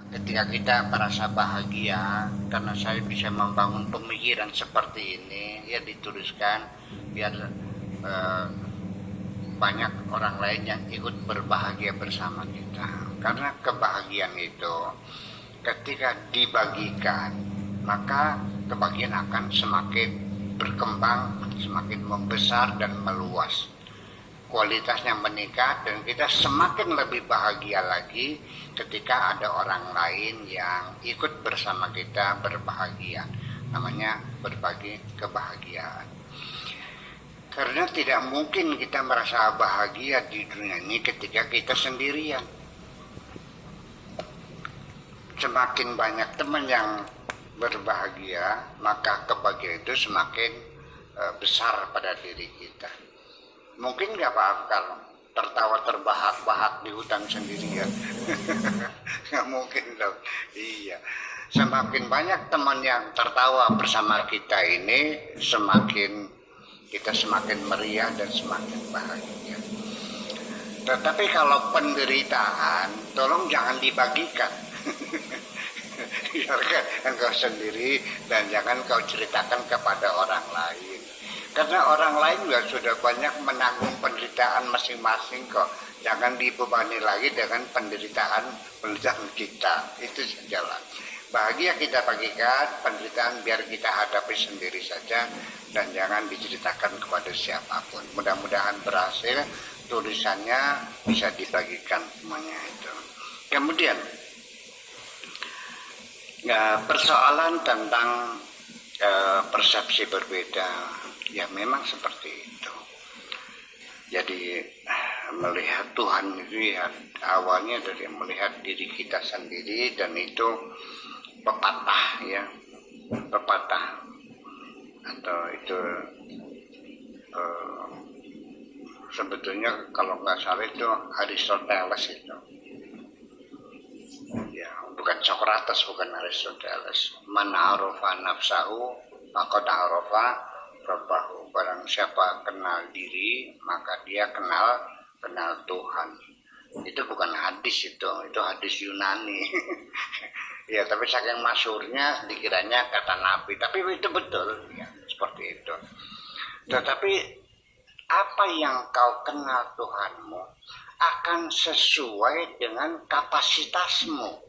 ketika kita merasa bahagia karena saya bisa membangun pemikiran seperti ini, ya dituliskan biar eh, banyak orang lain yang ikut berbahagia bersama kita. Karena kebahagiaan itu ketika dibagikan, maka kebahagiaan akan semakin berkembang, semakin membesar dan meluas. Kualitasnya meningkat dan kita semakin lebih bahagia lagi ketika ada orang lain yang ikut bersama kita berbahagia. Namanya berbagi kebahagiaan. Karena tidak mungkin kita merasa bahagia di dunia ini ketika kita sendirian. Semakin banyak teman yang berbahagia, maka kebahagiaan itu semakin besar pada diri kita. Mungkin nggak Pak Afkar tertawa terbahak-bahak di hutan sendirian? Nggak mungkin dong. Iya. Semakin banyak teman yang tertawa bersama kita ini, kita semakin meriah dan semakin bahagia. Tetapi kalau penderitaan, tolong jangan dibagikan. Biarkan engkau sendiri dan jangan kau ceritakan kepada orang lain. Karena orang lain juga sudah banyak menanggung penderitaan masing-masing kok. Jangan dibebani lagi dengan penderitaan kita. Itu sajalah. Bahagia kita bagikan, penderitaan biar kita hadapi sendiri saja dan jangan diceritakan kepada siapapun. Mudah-mudahan berhasil, tulisannya bisa dibagikan semuanya itu. Kemudian persoalan tentang persepsi berbeda, ya memang seperti itu. Jadi melihat Tuhan itu ya awalnya dari melihat diri kita sendiri, dan itu pepatah ya, pepatah atau itu sebetulnya kalau nggak salah itu Aristoteles itu. Ya, bukan Socrates, bukan Aristoteles. Man arofa nafsahu maka arofa rabbahu. Barang siapa kenal diri, maka dia kenal Tuhan. Itu bukan hadis, itu hadis Yunani. Ya, tapi saking masyhurnya dikiranya kata Nabi, tapi itu betul ya, seperti itu. Tetapi apa yang kau kenal Tuhanmu akan sesuai dengan kapasitasmu.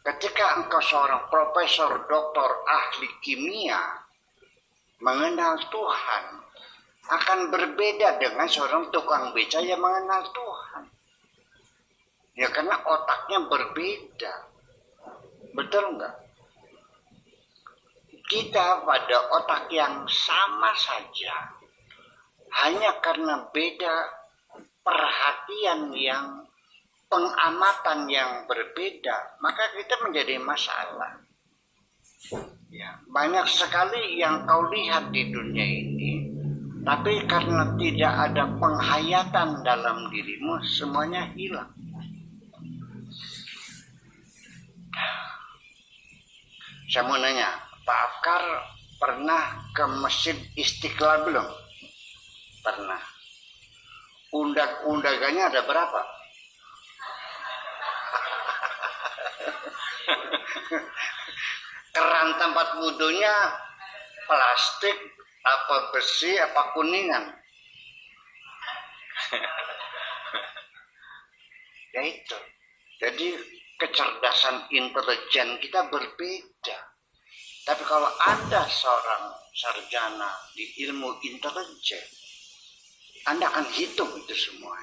Ketika engkau seorang profesor, doktor, ahli kimia mengenal Tuhan, akan berbeda dengan seorang tukang beca yang mengenal Tuhan. Ya karena otaknya berbeda. Betul enggak? Kita pada otak yang sama saja, hanya karena beda perhatian yang pengamatan yang berbeda, maka kita menjadi masalah. Ya, banyak sekali yang kau lihat di dunia ini, tapi karena tidak ada penghayatan dalam dirimu, semuanya hilang. Saya mau nanya, Pak Afkar pernah ke Masjid Istiqlal belum? Pernah. Undangannya ada berapa? Keran tempat wudhunya plastik, apa besi, apa kuningan? Ya itu. Jadi kecerdasan intelijen kita berbeda. Tapi kalau Anda seorang sarjana di ilmu intelijen, Anda akan hitung itu semua.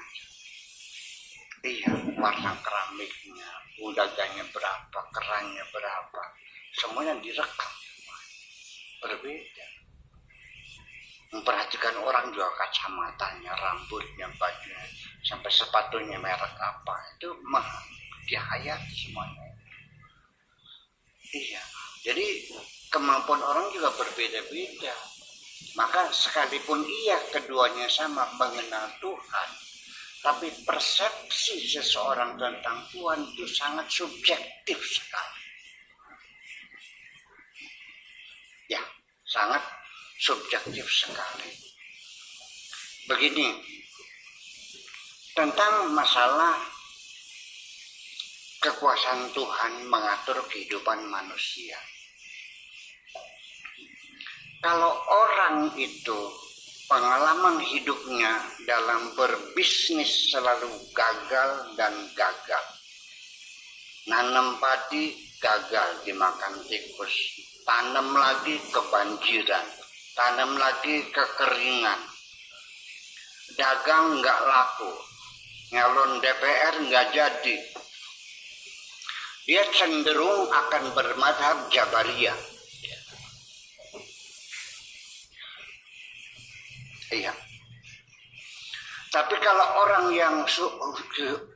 Iya, warna keramiknya, undagannya berapa, kerannya berapa, semuanya direkam. Berbeda. Memperhatikan orang juga kacamatanya, rambutnya, bajunya, sampai sepatunya merek apa, itu dihayati semuanya. Iya, jadi kemampuan orang juga berbeda-beda. Maka sekalipun iya keduanya sama mengenal Tuhan, tapi persepsi seseorang tentang Tuhan itu sangat subjektif sekali. Ya, sangat subjektif sekali. Begini, tentang masalah kekuasaan Tuhan mengatur kehidupan manusia. Kalau orang itu pengalaman hidupnya dalam berbisnis selalu gagal dan gagal. Nanam padi gagal dimakan tikus. Tanam lagi kebanjiran. Tanam lagi kekeringan. Dagang nggak laku. Nyalon DPR nggak jadi. Dia cenderung akan bermadhab Jabariyah. Iya. Tapi kalau orang yang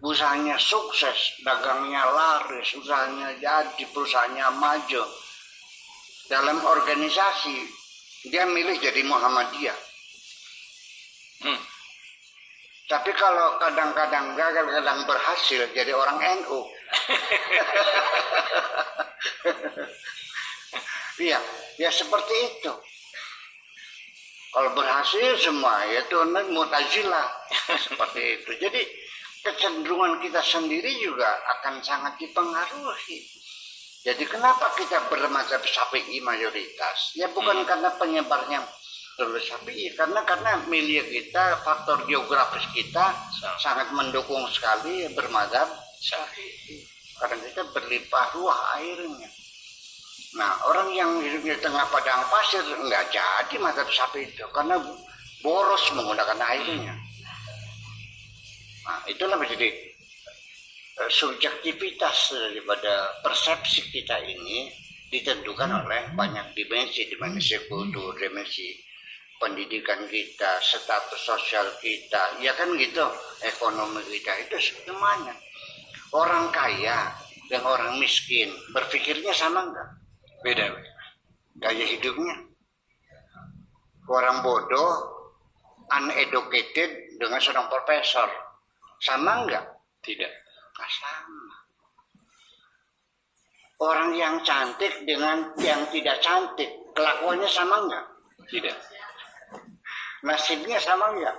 usahanya sukses, dagangnya laris, usahanya jadi, perusahaannya maju, dalam organisasi, dia milih jadi Muhammadiyah. Tapi kalau kadang-kadang gagal, kadang berhasil, jadi orang NU. Iya, ya seperti itu. Kalau berhasil semua, ya Tuhan Mu'tazilah. Seperti itu. Jadi kecenderungan kita sendiri juga akan sangat dipengaruhi. Jadi kenapa kita bermadzhab Syafi'i mayoritas? Ya bukan karena penyebarnya terus Syafi'i, karena milia kita, faktor geografis kita sangat mendukung sekali bermadzhab Syafi'i. Karena kita berlimpah ruah airnya. Nah, orang yang hidup di tengah padang pasir nggak jadi madzhab Syafi'i itu karena boros menggunakan airnya. Nah, itulah menjadi subjektivitas daripada persepsi kita ini ditentukan oleh banyak dimensi kultur, dimensi pendidikan kita, status sosial kita, ya kan gitu, ekonomi kita itu semuanya. Orang kaya dan orang miskin berpikirnya sama enggak? Beda. Gaya hidupnya. Orang bodoh, uneducated dengan seorang profesor. Sama enggak? Tidak. Nggak sama. Orang yang cantik dengan yang tidak cantik, kelakuannya sama enggak? Tidak. Nasibnya sama enggak?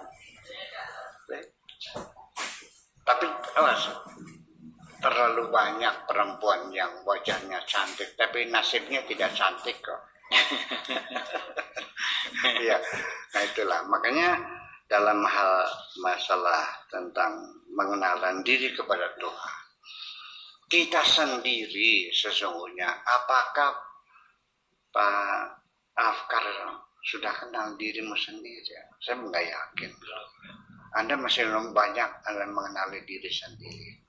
Tapi terlalu banyak perempuan yang wajahnya cantik, tapi nasibnya tidak cantik kok. Ya, nah itulah. Makanya dalam hal masalah tentang mengenalkan diri kepada Tuhan, kita sendiri sesungguhnya, apakah Pak Afkar sudah kenal dirimu sendiri? Saya nggak yakin. Anda masih belum banyak Anda mengenali diri sendiri.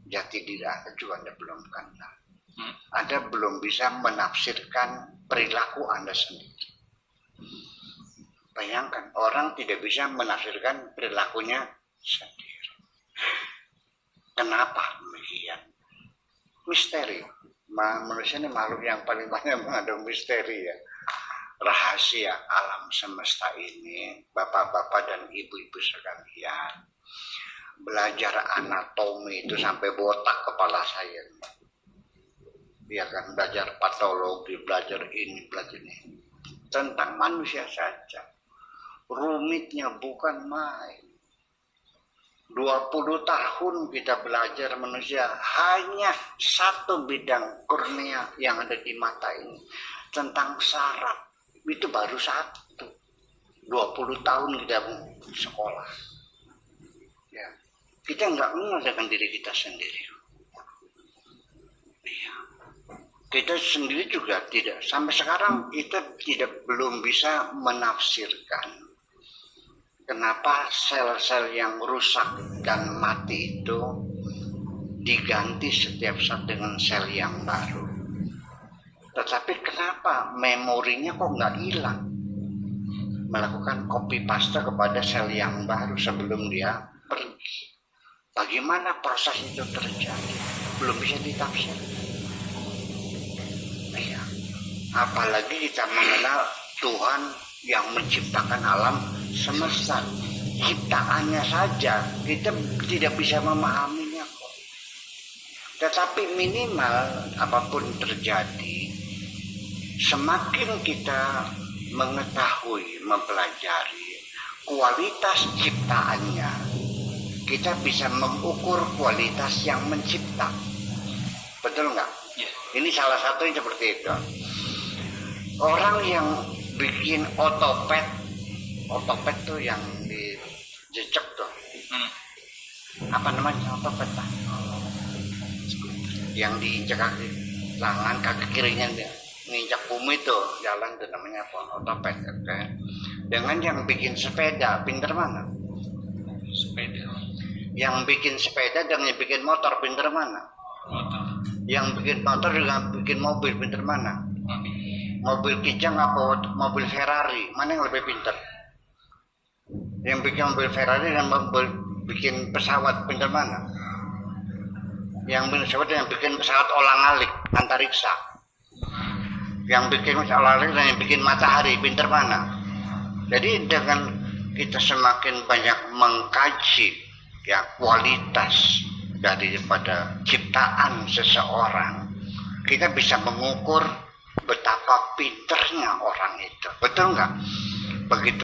Jati diri Anda juga Anda belum kenal. Anda belum bisa menafsirkan perilaku Anda sendiri. Bayangkan, orang tidak bisa menafsirkan perilakunya sendiri. Kenapa demikian? Misteri. Manusia ini makhluk yang paling banyak mengandung misteri ya. Rahasia alam semesta ini, bapak-bapak dan ibu-ibu sekalian. Belajar anatomi itu sampai botak kepala saya. Ya kan, belajar patologi, belajar ini, belajar ini. Tentang manusia saja. Rumitnya bukan main. 20 tahun kita belajar manusia, hanya satu bidang kornea yang ada di mata ini. Tentang saraf, itu baru satu. 20 tahun kita sekolah. Ya. Kita nggak mengenalkan diri kita sendiri. Iya. Kita sendiri juga tidak. Sampai sekarang kita belum bisa menafsirkan kenapa sel-sel yang rusak dan mati itu diganti setiap saat dengan sel yang baru. Tetapi kenapa memorinya kok nggak hilang? Melakukan copy paste kepada sel yang baru sebelum dia pergi. Bagaimana proses itu terjadi? Belum bisa ditafsir. Ya. Apalagi kita mengenal Tuhan yang menciptakan alam semesta. Ciptaannya saja kita tidak bisa memahaminya kok. Tetapi minimal apapun terjadi, semakin kita mengetahui, mempelajari kualitas ciptaannya, kita bisa mengukur kualitas yang mencipta. Betul nggak? Iya. Ini salah satunya seperti itu. Orang yang bikin otopet tuh yang dijejek tuh. Apa namanya otopet Pak? Yang diinjak kaki tangan, kaki kirinya nginjak bumi tuh, jalan tuh namanya apa? Otopet. Okay? Dengan yang bikin sepeda, pinter mana? Sepeda. Yang bikin sepeda dan yang bikin motor, pinter mana? Motor. Yang bikin motor juga bikin mobil, pinter mana? Mobil Kijang apa mobil Ferrari, mana yang lebih pinter? Yang bikin mobil Ferrari dan bikin pesawat, pinter mana? Yang bikin pesawat olang-alik antariksa, yang bikin pesawat olang-alik dan yang bikin matahari, pinter mana? Jadi dengan kita semakin banyak mengkaji ya kualitas daripada ciptaan seseorang, kita bisa mengukur betapa pinternya orang itu. Betul nggak? Begitu